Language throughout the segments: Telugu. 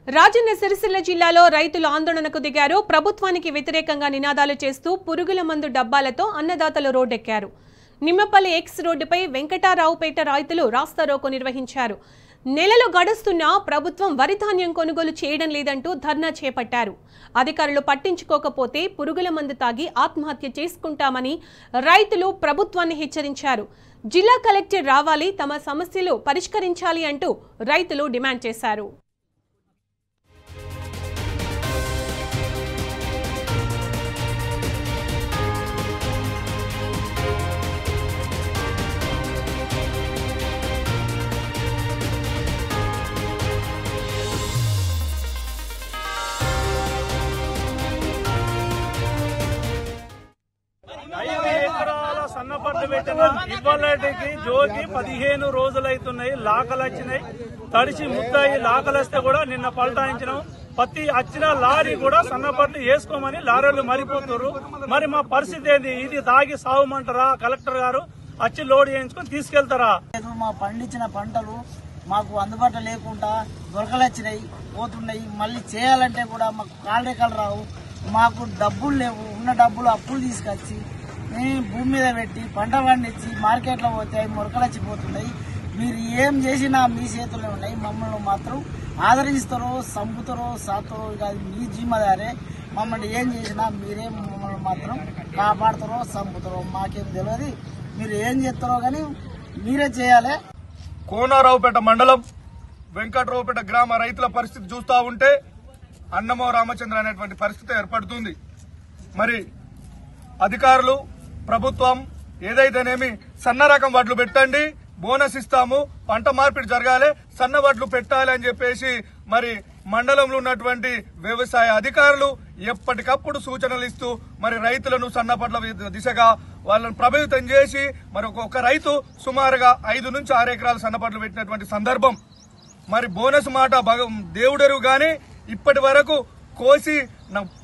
రాజన్న సిరిసిల్ల జిల్లాలో రైతులు ఆందోళనకు దిగారు. ప్రభుత్వానికి వ్యతిరేకంగా నినాదాలు చేస్తూ పురుగుల మందు డబ్బాలతో అన్నదాతలు రోడ్డెక్కారు. నిమ్మపల్లి ఎక్స్ రోడ్డుపై వెంకటారావుపేట రైతులు రాస్తారోకో నిర్వహించారు. నెలలు గడుస్తున్నా ప్రభుత్వం వరి ధాన్యం కొనుగోలు చేయడం లేదంటూ ధర్నా చేపట్టారు. అధికారులు పట్టించుకోకపోతే పురుగుల మందు తాగి ఆత్మహత్య చేసుకుంటామని రైతులు ప్రభుత్వాన్ని హెచ్చరించారు. జిల్లా కలెక్టర్ రావాలి, తమ సమస్యలు పరిష్కరించాలి అంటూ రైతులు డిమాండ్ చేశారు. సన్నపడ్డ పెట్టిన ఇవ్వాలటికి జోకి 15 రోజులైతున్నాయి. లాకలు వచ్చినాయి, తడిచి ముద్దాయి లాకలు వస్తే కూడా నిన్న పల్టాయించినాం. ప్రతి వచ్చిన లారీ కూడా సన్నపడ్లు వేసుకోమని లారీలు మరిపోతున్నారు. మరి మా పరిస్థితి ఏంది? ఇది తాగి సాగుమంటారా? కలెక్టర్ గారు వచ్చి లోడ్ చేయించుకొని తీసుకెళ్తారా? మా పండించిన పంటలు మాకు అందుబాటులో లేకుండా దొరకలొచ్చినాయి, పోతున్నాయి. మళ్ళీ చేయాలంటే కూడా మాకు కాళ్ళరేఖలు రావు. మాకు డబ్బులు లేవు. ఉన్న డబ్బులు అప్పులు తీసుకొచ్చి భూమి మీద పెట్టి పంట పండించి మార్కెట్లో పోతే అవి మొరకలచ్చిపోతున్నాయి. మీరు ఏం చేసినా మీ చేతుల్లో ఉన్నాయి. మమ్మల్ని మాత్రం ఆదరిస్తారో చంపుతారో సాతారో ఇక మీ జిమ్మదారే. మమ్మల్ని ఏం చేసినా మీరే మమ్మల్ని మాత్రం కాపాడతారో చంపుతారో మాకేం తెలియదు. మీరు ఏం చేస్తారో కానీ మీరే చేయాలి. కోనరావుపేట మండలం వెంకటరావుపేట గ్రామ రైతుల పరిస్థితి చూస్తూ ఉంటే అన్నమో రామచంద్ర అనేటువంటి పరిస్థితి ఏర్పడుతుంది. మరి అధికారులు ప్రభుత్వం ఏదైతేనేమి సన్న రకం వడ్లు పెట్టండి, బోనస్ ఇస్తాము, పంట మార్పిడి జరగాలి, సన్న వడ్లు పెట్టాలి అని చెప్పేసి మరి మండలంలో ఉన్నటువంటి వ్యవసాయ అధికారులు ఎప్పటికప్పుడు సూచనలు ఇస్తూ మరి రైతులను సన్నపట్ల దిశగా వాళ్ళను ప్రభావితం చేసి మరి ఒక్కొక్క రైతు సుమారుగా 5 నుంచి 6 ఎకరాలు సన్నపట్లు పెట్టినటువంటి సందర్భం. మరి బోనస్ మాట దేవుడెరువు గాని ఇప్పటి వరకు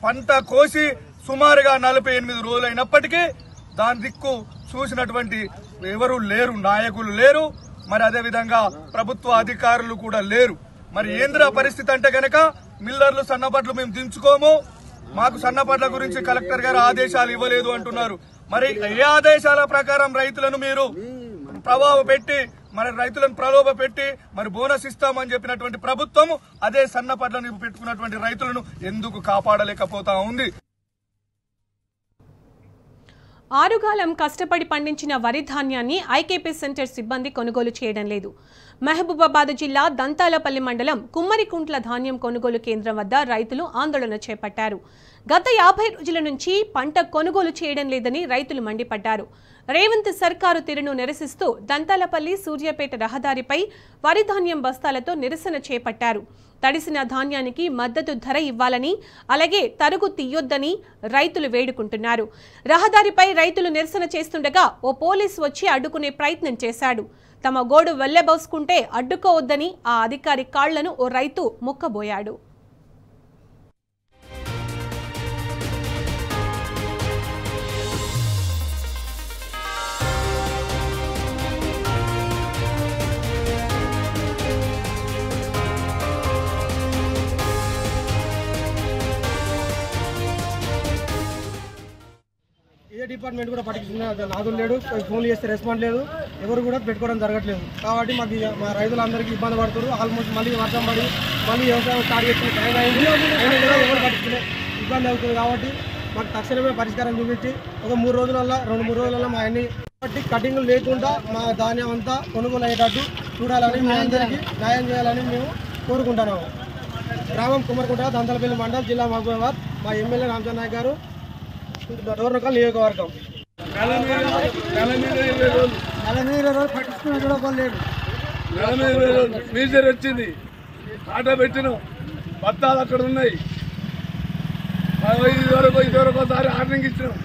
పంట కోసి సుమారుగా 48 రోజులైనప్పటికీ దాని దిక్కు చూసినటువంటి ఎవరు లేరు, నాయకులు లేరు, మరి అదేవిధంగా ప్రభుత్వ అధికారులు కూడా లేరు. మరి ఏంద్ర పరిస్థితి అంటే గనక మిల్లర్లు సన్నపట్లు మేము దించుకోము, మాకు సన్నపట్ల గురించి కలెక్టర్ గారు ఆదేశాలు ఇవ్వలేదు అంటున్నారు. మరి ఏ ఆదేశాల ప్రకారం రైతులను మీరు రైతులను ప్రలోభ పెట్టి మరి బోనస్ ఇస్తామని చెప్పినటువంటి ప్రభుత్వం అదే సన్నపట్లను పెట్టుకున్నటువంటి రైతులను ఎందుకు కాపాడలేకపోతా ఉంది? ఆరుగాలం కష్టపడి పండించిన వరి ధాన్యాన్ని ఐకేపీ సెంటర్ సిబ్బంది కొనుగోలు చేయడం లేదు. మహబూబాబాద్ జిల్లా దంతాలపల్లి మండలం కుమ్మరికుంట్ల ధాన్యం కొనుగోలు కేంద్రం వద్ద రైతులు ఆందోళన చేపట్టారు. గత 50 రోజుల నుంచి పంట కొనుగోలు చేయడం లేదని రైతులు మండిపడ్డారు. రేవంత్ సర్కారు తీరును నిరసిస్తూ దంతాలపల్లి సూర్యాపేట రహదారిపై వరి ధాన్యం బస్తాలతో నిరసన చేపట్టారు. తడిసిన ధాన్యానికి మద్దతు ధర ఇవ్వాలని, అలాగే తరుగు తీయొద్దని రైతులు వేడుకుంటున్నారు. రహదారిపై రైతులు నిరసన చేస్తుండగా ఓ పోలీసు వచ్చి అడ్డుకునే ప్రయత్నం చేశాడు. తమ గోడు వెళ్లబోసుకుంటే అడ్డుకోవద్దని ఆ అధికారి కాళ్లను ఓ రైతు ముక్కబోయాడు. ఏ డిపార్ట్మెంట్ కూడా పట్టించుకునే నాదులు లేడు. ఫోన్లు చేస్తే రెస్పాండ్ లేదు, ఎవరు కూడా పెట్టుకోవడం జరగట్లేదు. కాబట్టి మా రైతులందరికీ ఇబ్బంది పడుతున్నారు. ఆల్మోస్ట్ మళ్ళీ వర్షం పడి మళ్ళీ వ్యవసాయం స్టార్ట్ చేసిన టైం అయింది, అయినా కూడా ఎవరు పట్టించుకునే ఇబ్బంది అవుతుంది. కాబట్టి మాకు తక్షణమే పరిష్కారం చూపించి ఒక 2-3 రోజులలో మా అన్ని కటింగ్లు లేకుండా మా ధాన్యం అంతా కొనుగోలు అయ్యేటట్టు చూడాలని, మీ అందరికీ న్యాయం చేయాలని మేము కోరుకుంటున్నాము. గ్రామం కుమ్మరికుంట, దంతాలపల్లి మండలం, జిల్లా మహబూబాబాద్. మా ఎమ్మెల్యే రామచంద్ర నాయక్ గారు, డోర్నకల్ నియోజకవర్గం. మీజర్ వచ్చింది, ఆటో పెట్టిన బత్తాలు అక్కడ ఉన్నాయి. ఇదివరకు ఒకసారి ఆర్డరింగ్ ఇచ్చినాం.